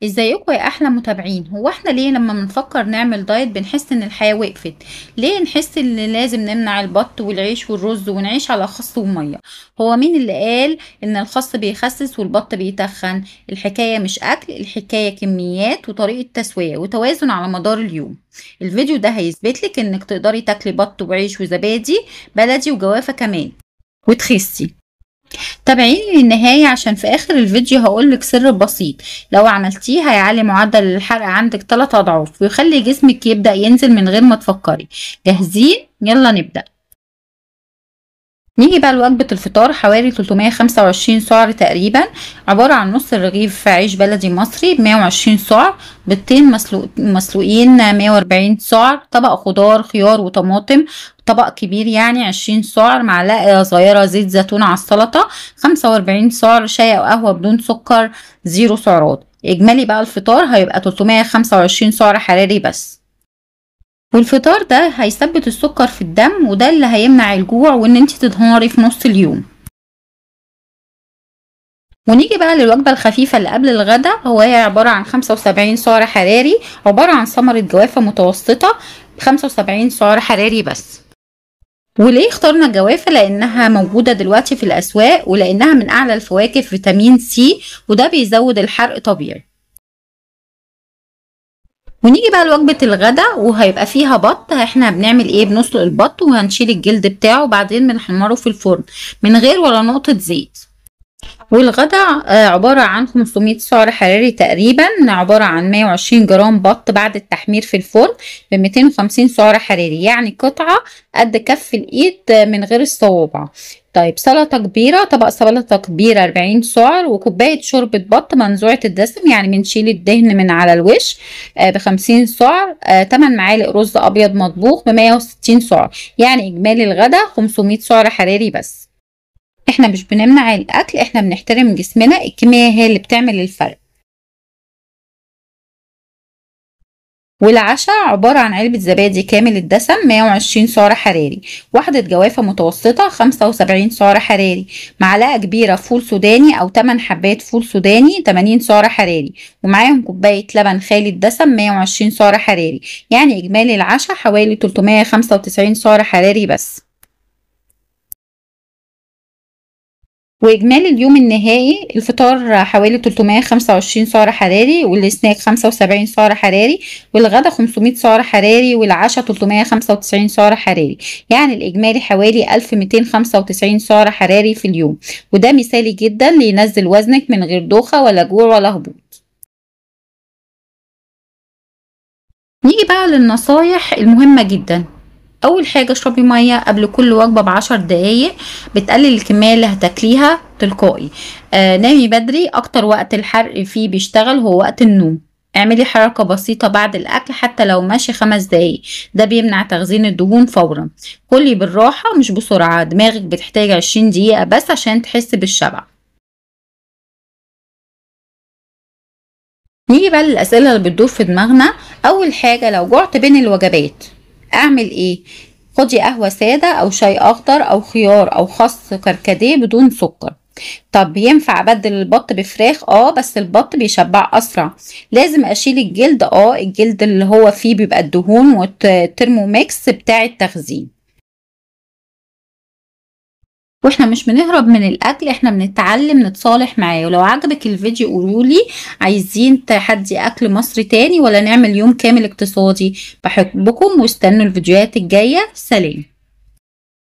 ازيكم يا احلى متابعين؟ هو احنا ليه لما بنفكر نعمل دايت بنحس ان الحياة وقفت؟ ليه نحس ان لازم نمنع البط والعيش والرز ونعيش على خس ومية؟ هو مين اللي قال ان الخس بيخسس والبط بيتخن؟ الحكاية مش اكل، الحكاية كميات وطريقة تسوية وتوازن على مدار اليوم. الفيديو ده هيثبت لك انك تقدري تاكلي بط وعيش وزبادي بلدي وجوافة كمان وتخسي. تابعيني للنهاية عشان في آخر الفيديو هقولك سر بسيط لو عملتيه هيعلي معدل الحرق عندك 3 أضعاف ويخلي جسمك يبدأ ينزل من غير ما تفكري. جاهزين؟ يلا نبدأ. نيجي بقى لوجبة الفطار، حوالي 325 سعر تقريبا، عبارة عن نص رغيف عيش بلدي مصري ب 120 سعر، بيضتين مسلوقين 140 سعر، طبق خضار خيار وطماطم طبق كبير يعني 20 سعر، معلقة صغيرة زيت زيتون على السلطة 45 سعر، شاي أو قهوة بدون سكر 0 سعرات. إجمالي بقى الفطار هيبقى 325 سعر حراري بس. والفطار ده هيثبت السكر في الدم وده اللي هيمنع الجوع وان انت تنهاري في نص اليوم. ونيجي بقى للوجبة الخفيفة اللي قبل الغدا، هي عبارة عن 75 سعر حراري، عبارة عن ثمرة جوافة متوسطة 75 سعر حراري بس. وليه اخترنا الجوافة؟ لانها موجودة دلوقتي في الاسواق ولانها من اعلى الفواكه فيتامين سي وده بيزود الحرق طبيعي. ونيجي بقى لوجبة الغدا وهيبقى فيها بط. احنا بنعمل ايه؟ بنسلق البط وهنشيل الجلد بتاعه وبعدين بنحمره في الفرن من غير ولا نقطة زيت. والغدا عبارة عن 500 سعر حراري تقريبا، عبارة عن 120 جرام بط بعد التحمير في الفرن ب 250 سعر حراري، يعني قطعة قد كف الإيد من غير الصوابع. طيب سلطة كبيرة، طبق سلطة كبير 40 سعر، وكوباية شوربة بط منزوعة الدسم يعني بنشيل الدهن من على الوش ب 50 سعر، 8 معالق رز أبيض مطبوخ ب 160 سعر، يعني إجمالي الغدا 500 سعر حراري بس. احنا مش بنمنع الاكل، احنا بنحترم جسمنا، الكمية هي اللي بتعمل الفرق. والعشاء عبارة عن علبة زبادي كامل الدسم 120 سعر حراري، واحدة جوافة متوسطة 75 سعر حراري، معلقة كبيرة فول سوداني أو 8 حبات فول سوداني 80 سعر حراري، ومعاهم كوباية لبن خالي الدسم 120 سعر حراري، يعني إجمالي العشاء حوالي 395 سعر حراري بس. واجمالي اليوم النهائي الفطار حوالي 325 سعر حراري، والسناك 75 سعر حراري، والغدا 500 سعر حراري، والعشاء 395 سعر حراري، يعني الاجمالي حوالي 1295 سعر حراري في اليوم، وده مثالي جدا لينزل وزنك من غير دوخة ولا جوع ولا هبوط. نيجي بقى للنصايح المهمة جدا. اول حاجة اشربي مية قبل كل وجبة ب10 دقايق، بتقلل الكمية اللي هتاكليها تلقائي. نامي بدري، اكتر وقت الحرق فيه بيشتغل هو وقت النوم. اعملي حركة بسيطة بعد الاكل حتى لو ماشي 5 دقايق، ده بيمنع تخزين الدهون فورا. كلي بالراحة مش بسرعة، دماغك بتحتاج 20 دقيقة بس عشان تحس بالشبع. نيجي بقى للأسئلة اللي بتدور في دماغنا. أول حاجة، لو جعت بين الوجبات أعمل إيه؟ خدي قهوة سادة أو شاي أخضر أو خيار أو خس كركديه بدون سكر. طب ينفع أبدل البط بفراخ؟ بس البط بيشبع أسرع. لازم أشيل الجلد، الجلد اللي هو فيه بيبقى الدهون والترموميكس بتاع التخزين. واحنا مش بنهرب من الاكل، احنا بنتعلم نتصالح معاه. ولو عجبك الفيديو قولولي عايزين تحدي اكل مصري تاني ولا نعمل يوم كامل اقتصادي. بحبكم واستنوا الفيديوهات الجاية. سلام.